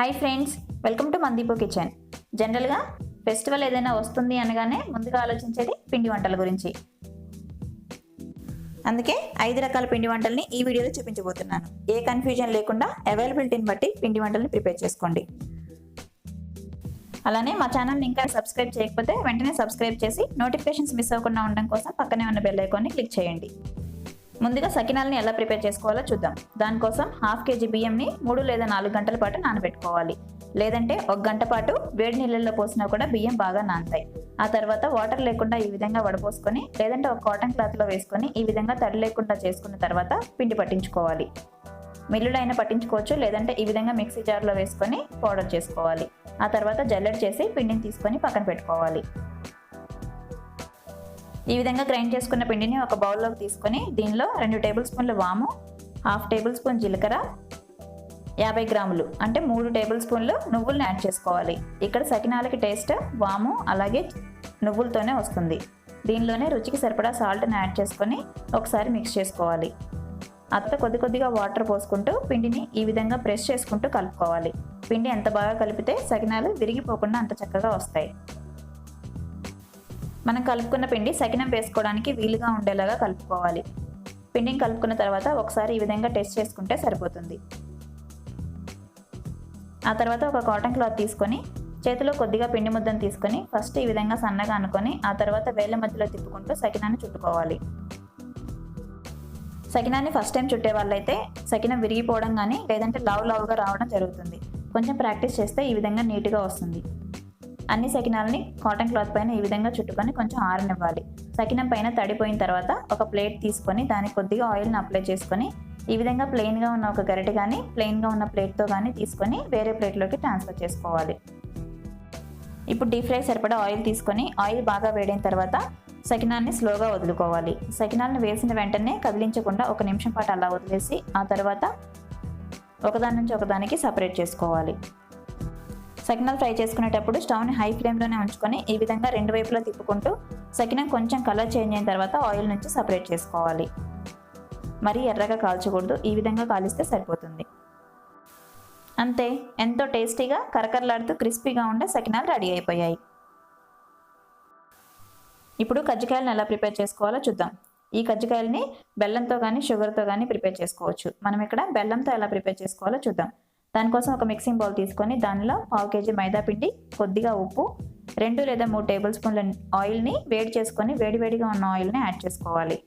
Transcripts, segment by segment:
Hi friends, welcome to Deepu kitchen. జనరల్గా festival ఏదైనా వస్తుంది అనగానే ముందుగా ఆలోచించేది పిండి వంటల గురించి. అందుకే 5 రకాల పిండి వంటల్ని ఈ వీడియోలో చూపించబోతున్నాను. ఏ కన్ఫ్యూజన్ లేకుండా అవైలబిలిటీని బట్టి పిండి వంటల్ని ప్రిపేర్ చేసుకోండి. అలానే మా ఛానల్ని ఇంకా సబ్స్క్రైబ్ చేయకపోతే వెంటనే సబ్స్క్రైబ్ చేసి నోటిఫికేషన్స్ మిస్ అవ్వకుండా ఉండడం కోసం పక్కనే ఉన్న బెల్ ఐకాన్ని క్లిక్ చేయండి. ముందుగా సకినాల్ని ఎలా ప్రిపేర్ చేసుకోవాలో చూద్దాం. దానికోసం 1/2 kg బియ్యంని 3 లేదా 4 గంటల పాటు నానబెట్టుకోవాలి. లేదంటే 1 గంట పాటు వేడి నీళ్ళల్లో పోసినా కూడా బియ్యం బాగా నానతాయి. ఆ తర్వాత వాటర్ లేకుండా ఈ విధంగా వడపోసుకొని లేదంటే ఒక కాటన్ క్లాత్లో వేసుకొని ఈ విధంగా తడి లేకుండా చేసుకున్న తర్వాత పిండి పట్టించుకోవాలి. మిల్లులో అయినా పట్టించుకోవచ్చు, లేదంటే ఈ విధంగా మిక్సీ జార్లో వేసుకొని పౌడర్ చేసుకోవాలి. ఆ తర్వాత జల్లెడ చేసి పిండిని తీసుకొని పక్కన పెట్టుకోవాలి. ఈ విధంగా గ్రైండ్ చేసుకున్న పిండిని ఒక బౌల్లోకి తీసుకొని దీనిలో 2 టేబుల్ స్పూన్ల వాము, 1/2 టేబుల్ స్పూన్ జీలకర్ర, 50 గ్రాములు అంటే 3 టేబుల్ స్పూన్లు నువ్వుల్ని యాడ్ చేసుకోవాలి. ఇక్కడ సకినాలకి టేస్ట్ వాము అలాగే నువ్వులతోనే వస్తుంది. దీనిలోనే రుచికి సరిపడా సాల్ట్ని యాడ్ చేసుకొని ఒకసారి మిక్స్ చేసుకోవాలి. అత్త కొద్దిగా వాటర్ పోసుకుంటూ పిండిని ఈ విధంగా ప్రెస్ చేసుకుంటూ కలుపుకోవాలి. పిండి ఎంత బాగా కలిపితే సకినాలు విరిగిపోకుండా అంత చక్కగా వస్తాయి. మనం కలుపుకున్న పిండి సకినం వేసుకోవడానికి వీలుగా ఉండేలాగా కలుపుకోవాలి. పిండిని కలుపుకున్న తర్వాత ఒకసారి ఈ విధంగా టెస్ట్ చేసుకుంటే సరిపోతుంది. ఆ తర్వాత ఒక కాటన్ క్లాత్ తీసుకొని చేతిలో కొద్దిగా పిండి ముద్దను తీసుకొని ఫస్ట్ ఈ విధంగా సన్నగా అనుకొని ఆ తర్వాత వేళ్ళ మధ్యలో తిప్పుకుంటూ సకినాన్ని చుట్టుకోవాలి. సకినాన్ని ఫస్ట్ టైం చుట్టే వాళ్ళైతే సకినం విరిగిపోవడం కానీ లేదంటే లావుగా రావడం జరుగుతుంది. కొంచెం ప్రాక్టీస్ చేస్తే ఈ విధంగా నీట్గా వస్తుంది. అన్ని సకినాలని కాటన్ క్లాత్ పైన ఈ విధంగా చుట్టుకొని కొంచెం ఆరనివ్వాలి. సకినం పైన తడిపోయిన తర్వాత ఒక ప్లేట్ తీసుకొని దానికి కొద్దిగా ఆయిల్ని అప్లై చేసుకొని ఈ విధంగా ప్లెయిన్గా ఉన్న ఒక గరిటె కానీ ప్లెయిన్గా ఉన్న ప్లేట్తో కానీ తీసుకొని వేరే ప్లేట్లోకి ట్రాన్స్ఫర్ చేసుకోవాలి. ఇప్పుడు డీప్ ఫ్రై సరిపడా ఆయిల్ తీసుకొని ఆయిల్ బాగా వేడైన తర్వాత సకినాన్ని స్లోగా వదులుకోవాలి. సకినాలను వేసిన వెంటనే కదిలించకుండా 1 నిమిషం పాటు అలా వదిలేసి ఆ తర్వాత ఒకదాని నుంచి ఒకదానికి సపరేట్ చేసుకోవాలి. సకినాలు ఫ్రై చేసుకునేటప్పుడు స్టవ్ని హై ఫ్లేమ్లోనే ఉంచుకొని ఈ విధంగా 2 వైపులా తిప్పుకుంటూ సకినం కొంచెం కలర్ చేంజ్ అయిన తర్వాత ఆయిల్ నుంచి సపరేట్ చేసుకోవాలి. మరీ ఎర్రగా కాల్చకూడదు, ఈ విధంగా కాలిస్తే సరిపోతుంది. అంతే, ఎంతో టేస్టీగా కరకరలాడుతూ క్రిస్పీగా ఉండే సకినాలు రెడీ అయిపోయాయి. ఇప్పుడు కజ్జికాయలను ఎలా ప్రిపేర్ చేసుకోవాలో చూద్దాం. ఈ కజ్జికాయలని బెల్లంతో కానీ షుగర్తో కానీ ప్రిపేర్ చేసుకోవచ్చు. మనం ఇక్కడ బెల్లంతో ఎలా ప్రిపేర్ చేసుకోవాలో చూద్దాం. దానికోసం ఒక మిక్సింగ్ బౌల్ తీసుకొని దానిలో 1/2 kg మైదా పిండి, కొద్దిగా ఉప్పు, 2 లేదా 3 టేబుల్ స్పూన్ల ఆయిల్ని వేడి చేసుకొని వేడివేడిగా ఉన్న ఆయిల్ని యాడ్ చేసుకోవాలి.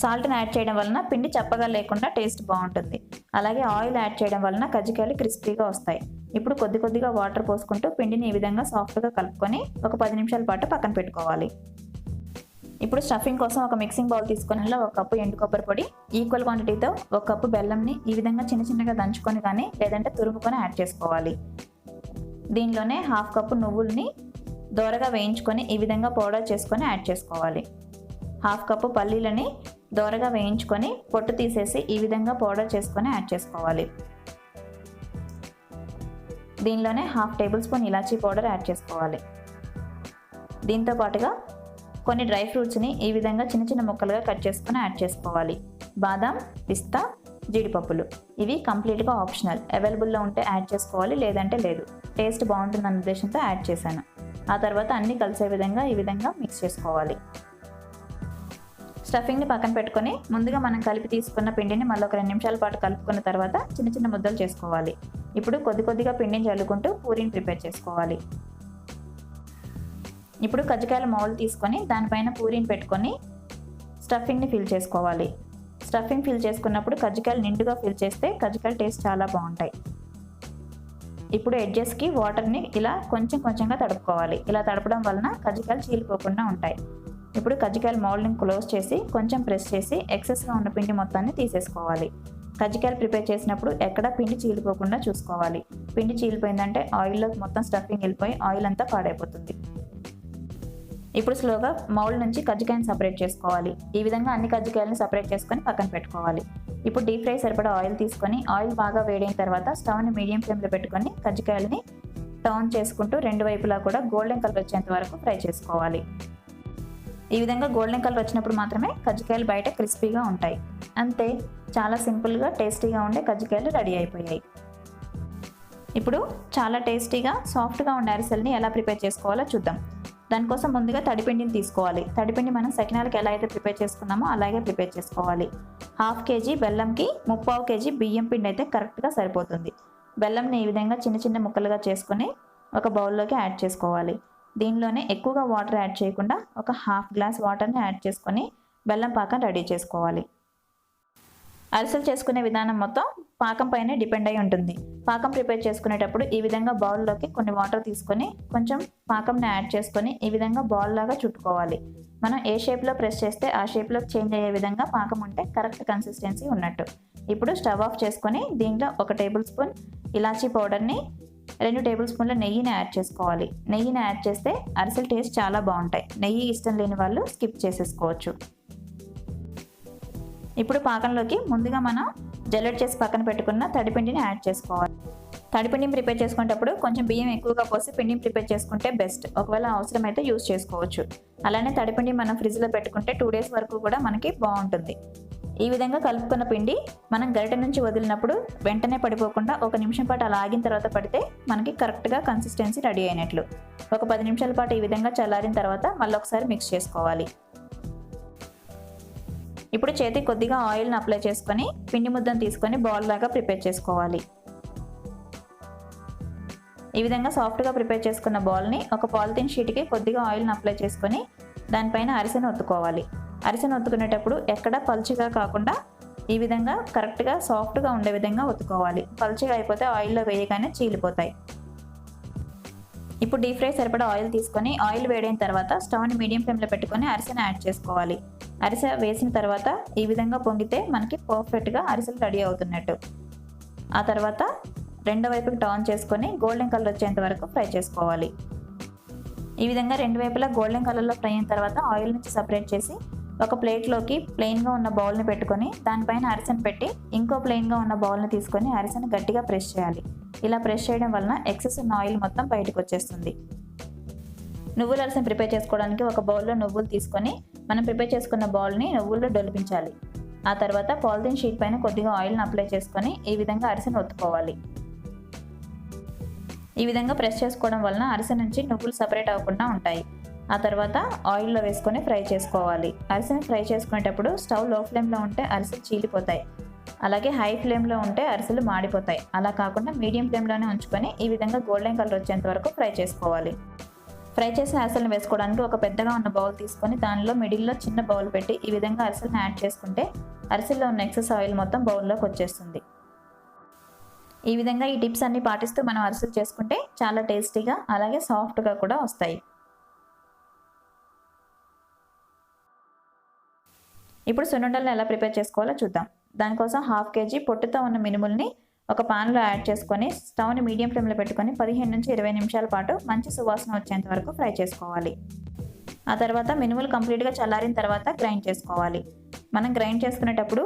సాల్ట్ని యాడ్ చేయడం వలన పిండి చప్పగా లేకుండా టేస్ట్ బాగుంటుంది. అలాగే ఆయిల్ యాడ్ చేయడం వలన కజ్జికాయలు క్రిస్పీగా వస్తాయి. ఇప్పుడు కొద్దిగా వాటర్ పోసుకుంటూ పిండిని ఈ విధంగా సాఫ్ట్గా కలుపుకొని ఒక 10 నిమిషాల పాటు పక్కన పెట్టుకోవాలి. ఇప్పుడు స్టఫింగ్ కోసం ఒక మిక్సింగ్ బౌల్ తీసుకొని 1 కప్పు ఎండు కొబ్బరి పొడి, ఈక్వల్ క్వాంటిటీతో 1 కప్పు బెల్లంని ఈ విధంగా చిన్నగా దంచుకొని కానీ లేదంటే తురుముకొని యాడ్ చేసుకోవాలి. దీనిలోనే 1/2 కప్పు నువ్వుల్ని దోరగా వేయించుకొని ఈ విధంగా పౌడర్ చేసుకొని యాడ్ చేసుకోవాలి. 1/2 కప్పు పల్లీలని దోరగా వేయించుకొని పొట్టు తీసేసి ఈ విధంగా పౌడర్ చేసుకొని యాడ్ చేసుకోవాలి. దీనిలోనే 1/2 టేబుల్ స్పూన్ ఇలాచీ పౌడర్ యాడ్ చేసుకోవాలి. దీంతో పాటుగా కొన్ని డ్రై ఫ్రూట్స్ని ఈ విధంగా చిన్న ముక్కలుగా కట్ చేసుకొని యాడ్ చేసుకోవాలి. బాదాం, పిస్తా, జీడిపప్పులు ఇవి కంప్లీట్గా ఆప్షనల్. అవైలబుల్లో ఉంటే యాడ్ చేసుకోవాలి, లేదంటే లేదు. టేస్ట్ బాగుంటుందన్న ఉద్దేశంతో యాడ్ చేశాను. ఆ తర్వాత అన్నీ కలిసే విధంగా ఈ విధంగా మిక్స్ చేసుకోవాలి. స్టఫింగ్ని పక్కన పెట్టుకొని ముందుగా మనం కలిపి తీసుకున్న పిండిని మళ్ళీ ఒక 2 నిమిషాల పాటు కలుపుకున్న తర్వాత చిన్న ముద్దలు చేసుకోవాలి. ఇప్పుడు కొద్దిగా పిండిని చల్లుకుంటూ పూరీని ప్రిపేర్ చేసుకోవాలి. ఇప్పుడు కజ్జికాయల మౌల్డ్ తీసుకొని దానిపైన పూరీని పెట్టుకొని స్టఫింగ్ని ఫిల్ చేసుకోవాలి. స్టఫింగ్ ఫిల్ చేసుకున్నప్పుడు కజ్జికాయలు నిండుగా ఫిల్ చేస్తే కజ్జికాయల టేస్ట్ చాలా బాగుంటాయి. ఇప్పుడు ఎడ్జెస్కి వాటర్ని ఇలా కొంచెంగా తడుపుకోవాలి. ఇలా తడపడం వలన కజ్జికాయలు చీలిపోకుండా ఉంటాయి. ఇప్పుడు కజ్జికాయల మౌల్డ్ని క్లోజ్ చేసి కొంచెం ప్రెస్ చేసి ఎక్సెస్గా ఉన్న పిండి మొత్తాన్ని తీసేసుకోవాలి. కజ్జికాయలు ప్రిపేర్ చేసినప్పుడు ఎక్కడ పిండి చీలిపోకుండా చూసుకోవాలి. పిండి చీలిపోయిందంటే ఆయిల్లో మొత్తం స్టఫింగ్ వెళ్ళిపోయి ఆయిల్ అంతా పాడైపోతుంది. ఇప్పుడు స్లోగా మౌల్డ్ నుంచి కజ్జికాయని సపరేట్ చేసుకోవాలి. ఈ విధంగా అన్ని కజ్జికాయలని సపరేట్ చేసుకొని పక్కన పెట్టుకోవాలి. ఇప్పుడు డీప్ ఫ్రై సరిపడా ఆయిల్ తీసుకొని ఆయిల్ బాగా వేడైన తర్వాత స్టవ్ని మీడియం ఫ్లేమ్లో పెట్టుకొని కజ్జికాయలని టర్న్ చేసుకుంటూ 2 వైపులా కూడా గోల్డెన్ కలర్ వచ్చేంత వరకు ఫ్రై చేసుకోవాలి. ఈ విధంగా గోల్డెన్ కలర్ వచ్చినప్పుడు మాత్రమే కజ్జికాయలు బయట క్రిస్పీగా ఉంటాయి. అంతే, చాలా సింపుల్గా టేస్టీగా ఉండే కజ్జికాయలు రెడీ అయిపోయాయి. ఇప్పుడు చాలా టేస్టీగా సాఫ్ట్గా ఉండే అరిసెల్ని ఎలా ప్రిపేర్ చేసుకోవాలో చూద్దాం. దానికోసం ముందుగా తడిపిండిని తీసుకోవాలి. తడిపిండి మనం సకినాలకి ఎలా అయితే ప్రిపేర్ చేసుకున్నామో అలాగే ప్రిపేర్ చేసుకోవాలి. 1/2 kg బెల్లంకి 3/4 kg బియ్యం పిండి అయితే కరెక్ట్గా సరిపోతుంది. బెల్లంని ఈ విధంగా చిన్న చిన్న ముక్కలుగా చేసుకొని ఒక బౌల్లోకి యాడ్ చేసుకోవాలి. దీనిలోనే ఎక్కువగా వాటర్ యాడ్ చేయకుండా ఒక 1/2 గ్లాస్ వాటర్ని యాడ్ చేసుకొని బెల్లం పాకం రెడీ చేసుకోవాలి. అరిసెలు చేసుకునే విధానం మొత్తం పాకం పైనే డిపెండ్ అయి ఉంటుంది. పాకం ప్రిపేర్ చేసుకునేటప్పుడు ఈ విధంగా బౌల్లోకి కొన్ని వాటర్ తీసుకొని కొంచెం పాకంని యాడ్ చేసుకొని ఈ విధంగా బాల్ లాగా చుట్టుకోవాలి. మనం ఏ షేప్లో ప్రెస్ చేస్తే ఆ షేప్లో చేంజ్ అయ్యే విధంగా పాకం ఉంటే కరెక్ట్ కన్సిస్టెన్సీ ఉన్నట్టు. ఇప్పుడు స్టవ్ ఆఫ్ చేసుకొని దీంట్లో 1 టేబుల్ స్పూన్ ఇలాచీ పౌడర్ని, 2 టేబుల్ స్పూన్ల నెయ్యిని యాడ్ చేసుకోవాలి. నెయ్యిని యాడ్ చేస్తే అరిసెల టేస్ట్ చాలా బాగుంటాయి. నెయ్యి ఇష్టం లేని వాళ్ళు స్కిప్ చేసేసుకోవచ్చు. ఇప్పుడు పాకంలోకి ముందుగా మనం జల్లెడ చేసి పక్కన పెట్టుకున్న తడిపిండిని యాడ్ చేసుకోవాలి. తడిపిండిని ప్రిపేర్ చేసుకునేటప్పుడు కొంచెం బియ్యం ఎక్కువగా పోసి పిండిని ప్రిపేర్ చేసుకుంటే బెస్ట్. ఒకవేళ అవసరమైతే యూస్ చేసుకోవచ్చు. అలానే తడిపిండి మనం ఫ్రిడ్జ్లో పెట్టుకుంటే 2 days వరకు కూడా మనకి బాగుంటుంది. ఈ విధంగా కలుపుకున్న పిండి మనం గరిటె నుంచి వదిలినప్పుడు వెంటనే పడిపోకుండా 1 నిమిషం పాటు అలా ఆగిన తర్వాత పడితే మనకి కరెక్ట్గా కన్సిస్టెన్సీ రెడీ అయినట్లు. ఒక 10 నిమిషాల పాటు ఈ విధంగా చల్లారిన తర్వాత మళ్ళీ ఒకసారి మిక్స్ చేసుకోవాలి. ఇప్పుడు చేతికి కొద్దిగా ఆయిల్ని అప్లై చేసుకొని పిండి ముద్దను తీసుకొని బాల్ లాగా ప్రిపేర్ చేసుకోవాలి. ఈ విధంగా సాఫ్ట్గా ప్రిపేర్ చేసుకున్న బాల్ని ఒక పాలిథిన్ షీట్కి కొద్దిగా ఆయిల్ని అప్లై చేసుకొని దానిపైన అరిసెను ఒత్తుకోవాలి. అరిసెను ఒత్తుకునేటప్పుడు ఎక్కడ పల్చగా కాకుండా ఈ విధంగా కరెక్ట్గా సాఫ్ట్గా ఉండే విధంగా ఒత్తుకోవాలి. పల్చగా అయిపోతే ఆయిల్లో వేయగానే చీలిపోతాయి. ఇప్పుడు డీప్ ఫ్రై సరిపడా ఆయిల్ తీసుకొని ఆయిల్ వేడైన తర్వాత స్టవ్ని మీడియం ఫ్లేమ్లో పెట్టుకొని అరిసెను యాడ్ చేసుకోవాలి. అరిసె వేసిన తర్వాత ఈ విధంగా పొంగితే మనకి పర్ఫెక్ట్గా అరిసెలు రెడీ అవుతున్నట్టు. ఆ తర్వాత రెండో వైపుకి టర్న్ చేసుకొని గోల్డెన్ కలర్ వచ్చేంత వరకు ఫ్రై చేసుకోవాలి. ఈ విధంగా 2 వైపులా గోల్డెన్ కలర్లో ఫ్రై అయిన తర్వాత ఆయిల్ నుంచి సపరేట్ చేసి ఒక ప్లేట్లోకి ప్లెయిన్గా ఉన్న బౌల్ని పెట్టుకొని దానిపైన అరిసెను పెట్టి ఇంకో ప్లెయిన్గా ఉన్న బౌల్ని తీసుకొని అరిసెను గట్టిగా ప్రెస్ చేయాలి. ఇలా ప్రెస్ చేయడం వలన ఎక్సెస్ ఉన్న ఆయిల్ మొత్తం బయటకు వచ్చేస్తుంది. నువ్వుల అరిసెను ప్రిపేర్ చేసుకోవడానికి ఒక బౌల్లో నువ్వులు తీసుకొని మనం ప్రిపేర్ చేసుకున్న బౌల్ని నువ్వుల్లో డొలిపించాలి. ఆ తర్వాత పాలిథిన్ షీట్ పైన కొద్దిగా ఆయిల్ని అప్లై చేసుకొని ఈ విధంగా అరిసెను ఒత్తుకోవాలి. ఈ విధంగా ప్రెస్ చేసుకోవడం వలన అరిసె నుంచి నువ్వులు సపరేట్ అవ్వకుండా ఉంటాయి. ఆ తర్వాత ఆయిల్లో వేసుకొని ఫ్రై చేసుకోవాలి. అరిసెను ఫ్రై చేసుకునేటప్పుడు స్టవ్ లో ఫ్లేమ్లో ఉంటే అరిసెలు చీలిపోతాయి. అలాగే హై ఫ్లేమ్లో ఉంటే అరిసెలు మాడిపోతాయి. అలా కాకుండా మీడియం ఫ్లేమ్లోనే ఉంచుకొని ఈ విధంగా గోల్డెన్ కలర్ వచ్చేంత వరకు ఫ్రై చేసుకోవాలి. ఫ్రై చేసిన అరిసెలను వేసుకోవడానికి ఒక పెద్దగా ఉన్న బౌల్ తీసుకొని దానిలో మిడిల్లో చిన్న బౌల్ పెట్టి ఈ విధంగా అరిసెలను యాడ్ చేసుకుంటే అరిసెల్లో ఉన్న ఎక్సెస్ ఆయిల్ మొత్తం బౌల్లోకి వచ్చేస్తుంది. ఈ విధంగా ఈ టిప్స్ అన్ని పాటిస్తూ మనం అరిసెలు చేసుకుంటే చాలా టేస్టీగా అలాగే సాఫ్ట్గా కూడా వస్తాయి. ఇప్పుడు సున్నుండలను ఎలా ప్రిపేర్ చేసుకోవాలో చూద్దాం. దానికోసం 1/2 kg పొట్టుతో ఉన్న మినుముల్ని ఒక పాన్లో యాడ్ చేసుకొని స్టవ్ని మీడియం ఫ్లేమ్లో పెట్టుకొని 15 నుంచి 20 నిమిషాల పాటు మంచి సువాసన వచ్చేంత వరకు ఫ్రై చేసుకోవాలి. ఆ తర్వాత మినుములు కంప్లీట్గా చల్లారిన తర్వాత గ్రైండ్ చేసుకోవాలి. మనం గ్రైండ్ చేసుకునేటప్పుడు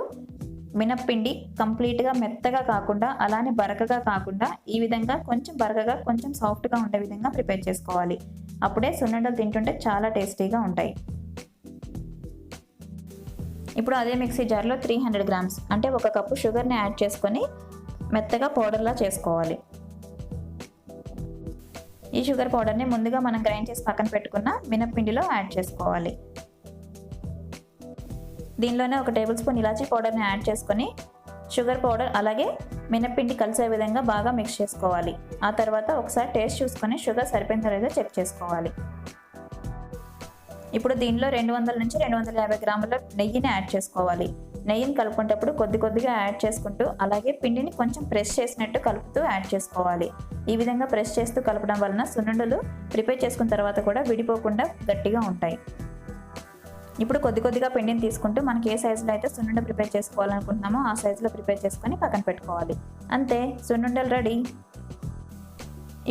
మినప్పిండి కంప్లీట్గా మెత్తగా కాకుండా అలానే బరకగా కాకుండా ఈ విధంగా కొంచెం బరకగా కొంచెం సాఫ్ట్గా ఉండే విధంగా ప్రిపేర్ చేసుకోవాలి. అప్పుడే సున్నుండలు తింటుంటే చాలా టేస్టీగా ఉంటాయి. ఇప్పుడు అదే మిక్సీ జార్లో 300 grams అంటే 1 కప్పు షుగర్ని యాడ్ చేసుకొని మెత్తగా పౌడర్లా చేసుకోవాలి. ఈ షుగర్ పౌడర్ని ముందుగా మనం గ్రైండ్ చేసి పక్కన పెట్టుకున్న మినప్పిండిలో యాడ్ చేసుకోవాలి. దీనిలోనే 1 టేబుల్ స్పూన్ ఇలాచీ పౌడర్ని యాడ్ చేసుకొని షుగర్ పౌడర్ అలాగే మినప్పిండి కలిసే విధంగా బాగా మిక్స్ చేసుకోవాలి. ఆ తర్వాత ఒకసారి టేస్ట్ చూసుకొని షుగర్ సరిపోయిందో లేదో చెక్ చేసుకోవాలి. ఇప్పుడు దీనిలో 200 నుంచి 250 గ్రాముల నెయ్యిని యాడ్ చేసుకోవాలి. నెయ్యిని కలుపుకునేటప్పుడు కొద్దిగా యాడ్ చేసుకుంటూ అలాగే పిండిని కొంచెం ప్రెస్ చేసినట్టు కలుపుతూ యాడ్ చేసుకోవాలి. ఈ విధంగా ప్రెస్ చేస్తూ కలపడం వలన సున్నుండలు ప్రిపేర్ చేసుకున్న తర్వాత కూడా విడిపోకుండా గట్టిగా ఉంటాయి. ఇప్పుడు కొద్దిగా పిండిని తీసుకుంటూ మనకి ఏ సైజులో అయితే సున్నుండ ప్రిపేర్ చేసుకోవాలనుకుంటున్నామో ఆ సైజులో ప్రిపేర్ చేసుకొని పక్కన పెట్టుకోవాలి. అంతే, సున్నుండలు రెడీ.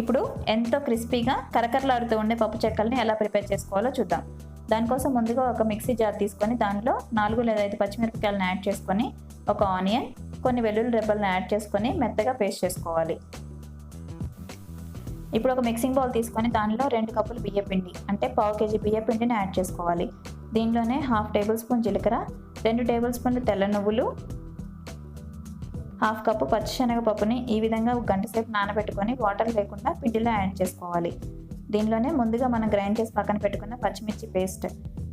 ఇప్పుడు ఎంతో క్రిస్పీగా కరకరలాడుతూ ఉండే పప్పు చెక్కల్ని ఎలా ప్రిపేర్ చేసుకోవాలో చూద్దాం. దానికోసం ముందుగా ఒక మిక్సీ జార్ తీసుకొని దాంట్లో 4 లేదా 5 పచ్చిమిరపకాయలను యాడ్ చేసుకొని ఒక ఆనియన్, కొన్ని వెల్లుల్లి రెబ్బలను యాడ్ చేసుకొని మెత్తగా పేస్ట్ చేసుకోవాలి. ఇప్పుడు ఒక మిక్సింగ్ బౌల్ తీసుకొని దానిలో 2 కప్పులు బియ్యపిండి అంటే 1/4 kg బియ్యపిండిని యాడ్ చేసుకోవాలి. దీనిలోనే 1/2 టేబుల్ స్పూన్ జీలకర్ర, 2 టేబుల్ స్పూన్లు తెల్ల నువ్వులు, హాఫ్ కప్పు పచ్చిశనగపప్పుని ఈ విధంగా ఒక గంట సేపు నానబెట్టుకొని వాటర్ లేకుండా పిండిలో యాడ్ చేసుకోవాలి. దీనిలోనే ముందుగా మనం గ్రైండ్ చేసి పక్కన పెట్టుకున్న పచ్చిమిర్చి పేస్ట్,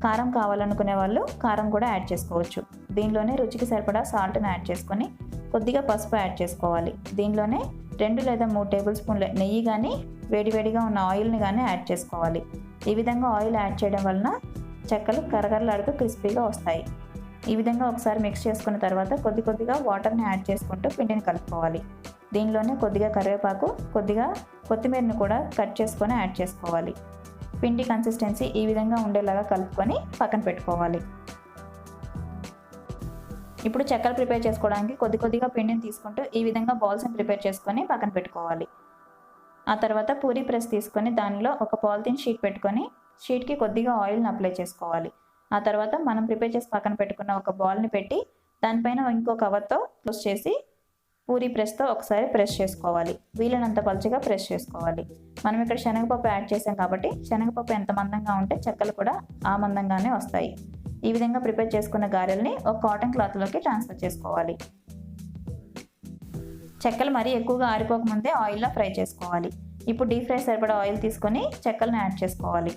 కారం కావాలనుకునే వాళ్ళు కారం కూడా యాడ్ చేసుకోవచ్చు. దీనిలోనే రుచికి సరిపడా సాల్ట్ని యాడ్ చేసుకొని కొద్దిగా పసుపు యాడ్ చేసుకోవాలి. దీనిలోనే 2 లేదా 3 టేబుల్ స్పూన్ల నెయ్యి కానీ వేడివేడిగా ఉన్న ఆయిల్ని కానీ యాడ్ చేసుకోవాలి. ఈ విధంగా ఆయిల్ యాడ్ చేయడం వలన చెక్కలు కరకరలాడుతూ క్రిస్పీగా వస్తాయి. ఈ విధంగా ఒకసారి మిక్స్ చేసుకున్న తర్వాత కొద్దిగా వాటర్ని యాడ్ చేసుకుంటూ పిండిని కలుపుకోవాలి. దీనిలోనే కొద్దిగా కరివేపాకు, కొద్దిగా కొత్తిమీరని కూడా కట్ చేసుకొని యాడ్ చేసుకోవాలి. పిండి కన్సిస్టెన్సీ ఈ విధంగా ఉండేలాగా కలుపుకొని పక్కన పెట్టుకోవాలి. ఇప్పుడు చెక్కలు ప్రిపేర్ చేసుకోవడానికి కొద్దిగా పిండిని తీసుకుంటూ ఈ విధంగా బాల్స్ని ప్రిపేర్ చేసుకొని పక్కన పెట్టుకోవాలి. ఆ తర్వాత పూరీ ప్రెస్ తీసుకొని దానిలో ఒక పాలిథిన్ షీట్ పెట్టుకొని షీట్కి కొద్దిగా ఆయిల్ని అప్లై చేసుకోవాలి. ఆ తర్వాత మనం ప్రిపేర్ చేసి పక్కన పెట్టుకున్న ఒక బాల్ని పెట్టి దానిపైన ఇంకో కవర్తో క్లోజ్ చేసి పూరీ ప్రెస్తో ఒకసారి ప్రెస్ చేసుకోవాలి. వీలైనంత పలుచగా ప్రెస్ చేసుకోవాలి. మనం ఇక్కడ శనగపప్పు యాడ్ చేసాం కాబట్టి శనగపప్పు ఎంత మందంగా ఉంటే చెక్కలు కూడా ఆ మందంగానే వస్తాయి. ఈ విధంగా ప్రిపేర్ చేసుకున్న గారెల్ని ఒక కాటన్ క్లాత్లోకి ట్రాన్స్ఫర్ చేసుకోవాలి. చెక్కలు మరీ ఎక్కువగా ఆరిపోకముందే ఆయిల్లో ఫ్రై చేసుకోవాలి. ఇప్పుడు డీప్ ఫ్రై సరిపడా ఆయిల్ తీసుకొని చెక్కలను యాడ్ చేసుకోవాలి.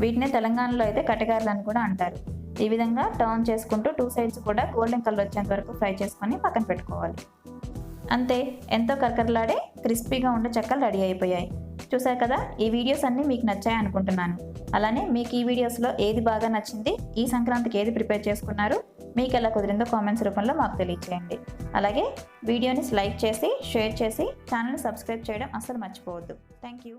వీటిని తెలంగాణలో అయితే కట్టగారెలు అని కూడా అంటారు. ఈ విధంగా టర్న్ చేసుకుంటూ 2 సైడ్స్ కూడా గోల్డెన్ కలర్ వచ్చేంత వరకు ఫ్రై చేసుకొని పక్కన పెట్టుకోవాలి. అంతే, ఎంతో కరకరలాడే క్రిస్పీగా ఉండే చెక్కలు రెడీ అయిపోయాయి. చూసారు కదా, ఈ వీడియోస్ అన్నీ మీకు నచ్చాయి అనుకుంటున్నాను. అలానే మీకు ఈ వీడియోస్లో ఏది బాగా నచ్చింది, ఈ సంక్రాంతికి ఏది ప్రిపేర్ చేసుకున్నారు, మీకు ఎలా కుదిరిందో కామెంట్స్ రూపంలో మాకు తెలియచేయండి. అలాగే వీడియోని లైక్ చేసి షేర్ చేసి ఛానల్ని సబ్స్క్రైబ్ చేయడం అస్సలు మర్చిపోవద్దు. Thank you.